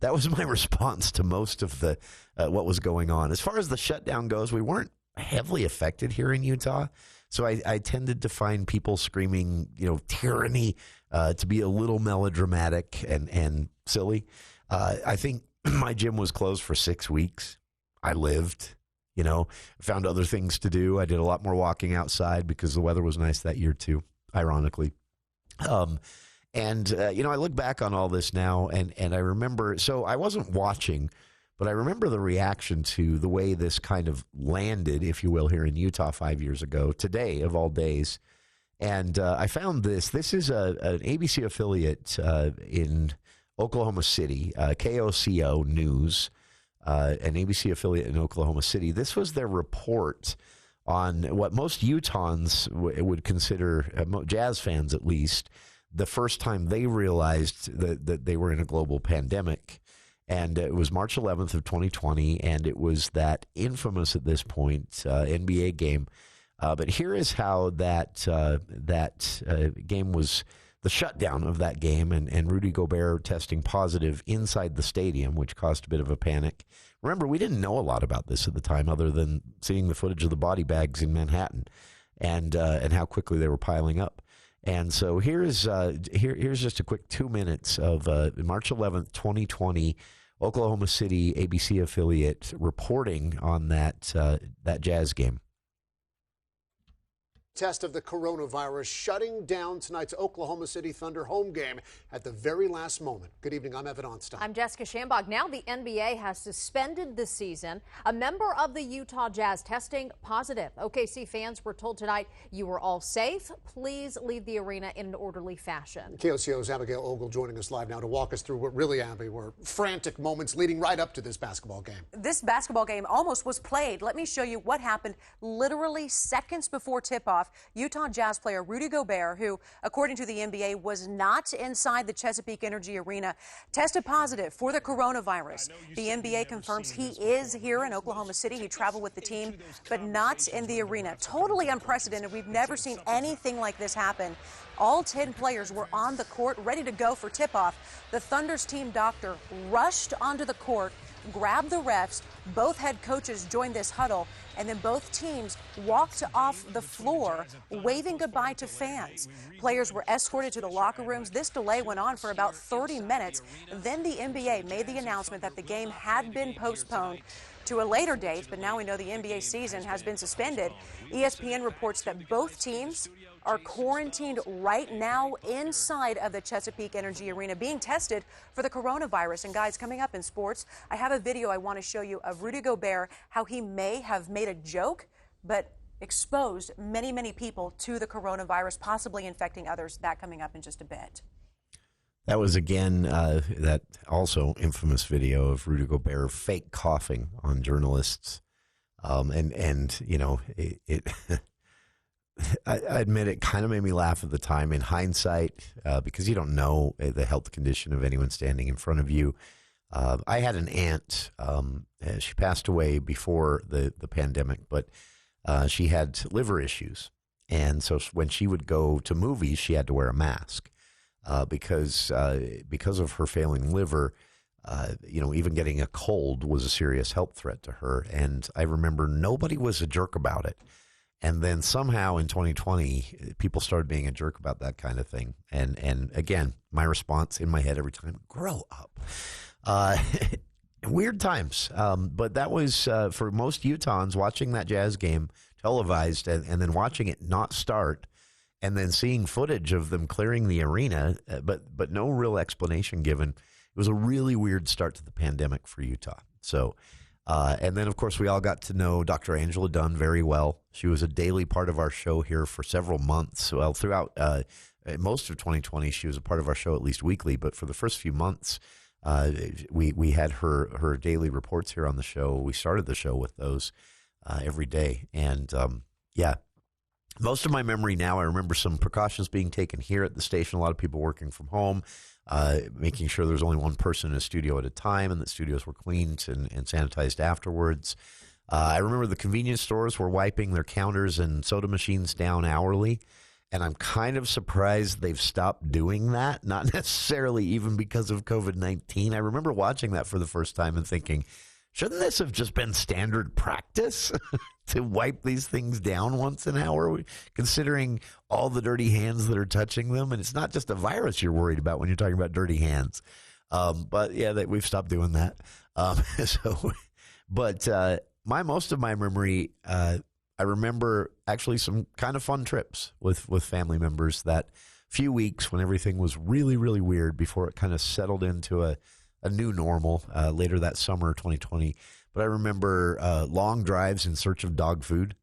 That was my response to most of the what was going on. As far as the shutdown goes, we weren't heavily affected here in Utah. So I tended to find people screaming, tyranny to be a little melodramatic and silly. I think my gym was closed for 6 weeks. I lived, found other things to do. I did a lot more walking outside because the weather was nice that year too, ironically. I look back on all this now and I remember, so I wasn't watching, but I remember the reaction to the way this kind of landed, if you will, here in Utah 5 years ago, today of all days. And I found this. This is an ABC affiliate in Oklahoma City, KOCO News, an ABC affiliate in Oklahoma City. This was their report on what most Utahns would consider, Jazz fans at least, the first time they realized that they were in a global pandemic. And it was March 11th of 2020, and it was that infamous at this point NBA game. But here is how that game was, the shutdown of that game, and Rudy Gobert testing positive inside the stadium, which caused a bit of a panic. Remember, we didn't know a lot about this at the time other than seeing the footage of the body bags in Manhattan and how quickly they were piling up. And so here's just a quick 2 minutes of March 11th, 2020, Oklahoma City ABC affiliate reporting on that Jazz game.
Test of the coronavirus shutting down tonight's Oklahoma City Thunder home game at the very last moment. Good evening, I'm Evan Onstein.
I'm Jessica Shambach. Now the NBA has suspended the season. A member of the Utah Jazz testing positive. OKC fans were told tonight you were all safe. Please leave the arena in an orderly fashion.
KOCO's Abigail Ogle joining us live now to walk us through what really, Abby, were frantic moments leading right up to this basketball game.
This basketball game almost was played. Let me show you what happened literally seconds before tip-off. Utah Jazz player Rudy Gobert, who, according to the NBA, was not inside the Chesapeake Energy Arena, tested positive for the coronavirus. The NBA confirms he is here in Oklahoma City. He traveled with the team, but not in the arena. Totally unprecedented. We've never seen anything like this happen. All 10 players were on the court, ready to go for tip-off. The Thunder's team doctor rushed onto the court, grabbed the refs. Both head coaches joined this huddle, and then both teams walked off the floor, waving goodbye to fans. Players were escorted to the locker rooms. This delay went on for about 30 minutes. Then the NBA made the announcement that the game had been postponed to a later date, but now we know the NBA season has been suspended. ESPN reports that both teams are quarantined right now inside of the Chesapeake Energy Arena, being tested for the coronavirus. And guys, coming up in sports, I have a video I want to show you of Rudy Gobert, how he may have made a joke, but exposed many, many people to the coronavirus, possibly infecting others. That coming up in just a bit.
That was, again, that also infamous video of Rudy Gobert fake coughing on journalists. I admit it kind of made me laugh at the time in hindsight because you don't know the health condition of anyone standing in front of you. I had an aunt. She passed away before the pandemic, but she had liver issues. And so when she would go to movies, she had to wear a mask because of her failing liver. Even getting a cold was a serious health threat to her. And I remember nobody was a jerk about it. And then somehow in 2020, people started being a jerk about that kind of thing. And again, my response in my head every time, grow up. Weird times. But that was, for most Utahns, watching that Jazz game televised and then watching it not start and then seeing footage of them clearing the arena, but no real explanation given. It was a really weird start to the pandemic for Utah. So, and then, of course, we all got to know Dr. Angela Dunn very well. She was a daily part of our show here for several months. Well, throughout most of 2020, she was a part of our show at least weekly. But for the first few months, we had her daily reports here on the show. We started the show with those every day. And, most of my memory now, I remember some precautions being taken here at the station, a lot of people working from home, making sure there's only one person in a studio at a time and that studios were cleaned and sanitized afterwards. I remember the convenience stores were wiping their counters and soda machines down hourly, and I'm kind of surprised they've stopped doing that, not necessarily even because of COVID-19. I remember watching that for the first time and thinking, shouldn't this have just been standard practice to wipe these things down once an hour, considering all the dirty hands that are touching them? And it's not just a virus you're worried about when you're talking about dirty hands. But yeah, we've stopped doing that. Most of my memory, I remember actually some kind of fun trips with family members that few weeks when everything was really, really weird before it kind of settled into a new normal later that summer, 2020. But I remember long drives in search of dog food.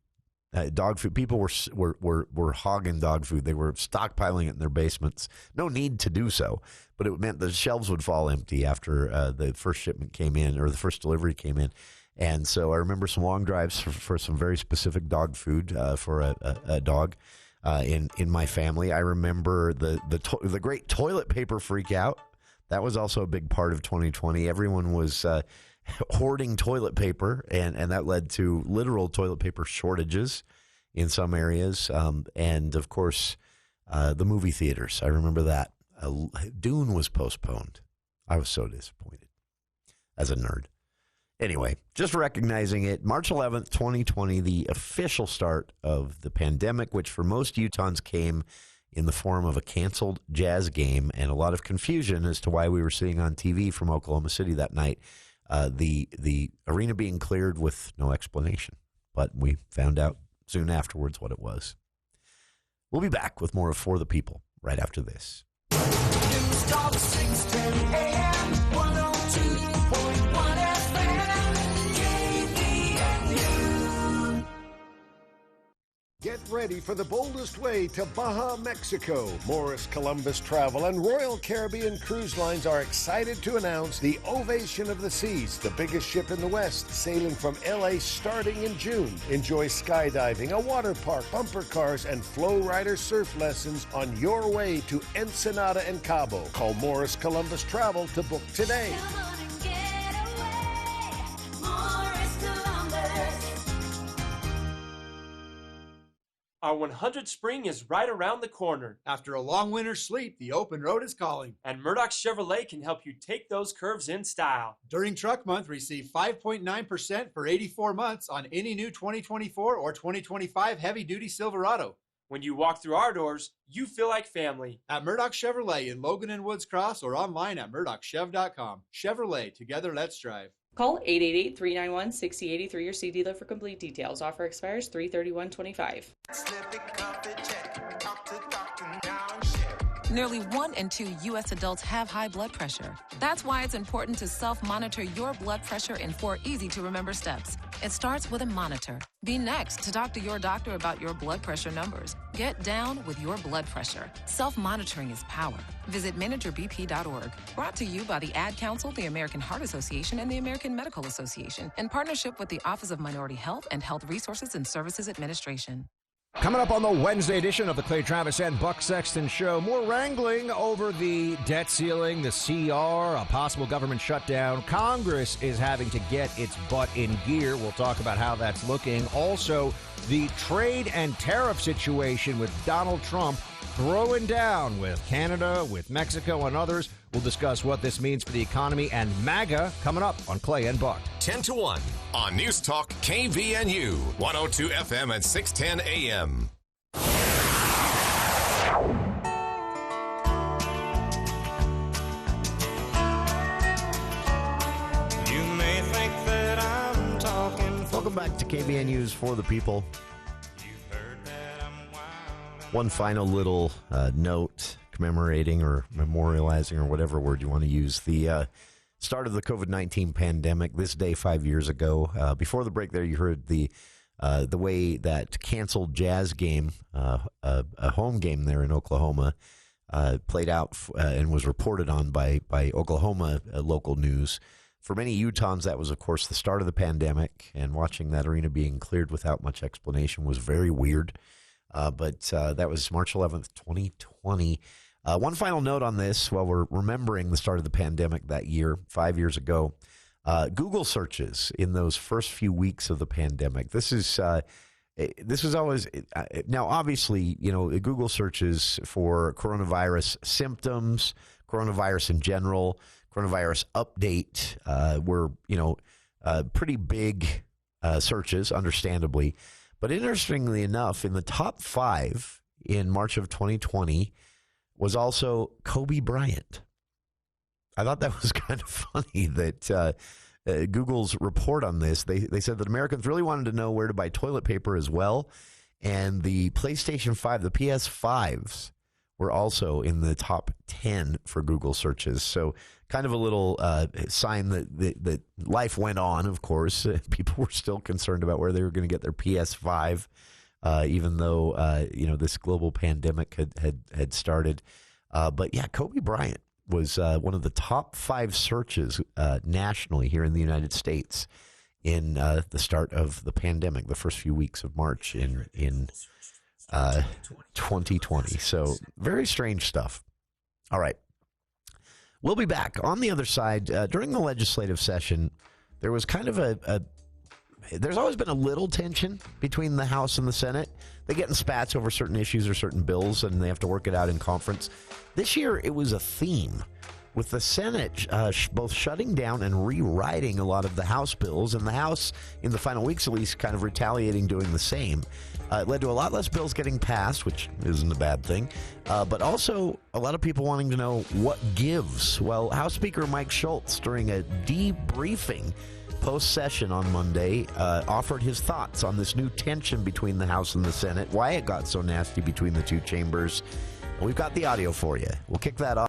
People were hogging dog food. They were stockpiling it in their basements. No need to do so, but it meant the shelves would fall empty after the first shipment came in or the first delivery came in. And so I remember some long drives for some very specific dog food for a dog in my family. I remember the great toilet paper freak out. That was also a big part of 2020. Everyone was hoarding toilet paper, and that led to literal toilet paper shortages in some areas. And, of course, the movie theaters. I remember that. Dune was postponed. I was so disappointed as a nerd. Anyway, just recognizing it, March 11th, 2020, the official start of the pandemic, which for most Utahns came in the form of a canceled Jazz game and a lot of confusion as to why we were seeing on TV from Oklahoma City that night the arena being cleared with no explanation. But we found out soon afterwards what it was. We'll be back with more of For the People right after this.
News Talk 610 AM, 102.1 FM, KVNU.
Get ready for the boldest way to Baja, Mexico. Morris Columbus Travel and Royal Caribbean Cruise Lines are excited to announce the Ovation of the Seas, the biggest ship in the West, sailing from L.A. starting in June. Enjoy skydiving, a water park, bumper cars, and flow rider surf lessons on your way to Ensenada and Cabo. Call Morris Columbus Travel to book today.
Our 100th spring is right around the corner.
After a long winter's sleep, the open road is calling.
And Murdoch Chevrolet can help you take those curves in style.
During Truck Month, receive 5.9% for 84 months on any new 2024 or 2025 heavy-duty Silverado.
When you walk through our doors, you feel like family.
At Murdoch Chevrolet in Logan and Woods Cross or online at murdochchev.com. Chevrolet, together let's drive.
Call 888-391-6083 or see dealer for complete details. Offer expires 3/31/25.
Nearly 1 in 2 U.S. adults have high blood pressure. That's why it's important to self-monitor your blood pressure in 4 easy-to-remember steps. It starts with a monitor. Be next to talk to your doctor about your blood pressure numbers. Get down with your blood pressure. Self-monitoring is power. Visit managerbp.org. Brought to you by the Ad Council, the American Heart Association, and the American Medical Association, in partnership with the Office of Minority Health and Health Resources and Services Administration.
Coming up on the Wednesday edition of the Clay Travis and Buck Sexton Show, more wrangling over the debt ceiling, the CR, a possible government shutdown. Congress is having to get its butt in gear. We'll talk about how that's looking. Also, the trade and tariff situation with Donald Trump throwing down with Canada, with Mexico, and others. We'll discuss what this means for the economy and MAGA coming up on Clay and Buck.
10 to 1 on News Talk KVNU, 102 FM and 610 AM.
You may think that I'm talking.
Welcome back to KVNU's For the People. One final little note commemorating or memorializing or whatever word you want to use. The start of the COVID-19 pandemic, this day 5 years ago. Before the break there, you heard the way that canceled Jazz game, a home game there in Oklahoma, played out and was reported on by Oklahoma local news. For many Utahns, that was, of course, the start of the pandemic, and watching that arena being cleared without much explanation was very weird. But that was March 11th, 2020. One final note on this, while we're remembering the start of the pandemic that year, 5 years ago, Google searches in those first few weeks of the pandemic. This was always, now obviously, Google searches for coronavirus symptoms, coronavirus in general, coronavirus update were, pretty big searches, understandably. But interestingly enough, in the top 5 in March of 2020 was also Kobe Bryant. I thought that was kind of funny that Google's report on this, they said that Americans really wanted to know where to buy toilet paper as well. And the PlayStation 5, the PS5s, were also in the top 10 for Google searches. So kind of a little sign that life went on, of course. People were still concerned about where they were going to get their PS5, even though, this global pandemic had started. But yeah, Kobe Bryant was one of the top 5 searches nationally here in the United States in the start of the pandemic, the first few weeks of March in 2020. So very strange stuff. All right. We'll be back. On the other side, during the legislative session, there was kind of there's always been a little tension between the House and the Senate. They get in spats over certain issues or certain bills, and they have to work it out in conference. This year, it was a theme, with the Senate both shutting down and rewriting a lot of the House bills, and the House, in the final weeks at least, kind of retaliating, doing the same. It led to a lot less bills getting passed, which isn't a bad thing, but also a lot of people wanting to know what gives. Well, House Speaker Mike Schultz, during a debriefing post-session on Monday, offered his thoughts on this new tension between the House and the Senate, why it got so nasty between the two chambers. And we've got the audio for you. We'll kick that off.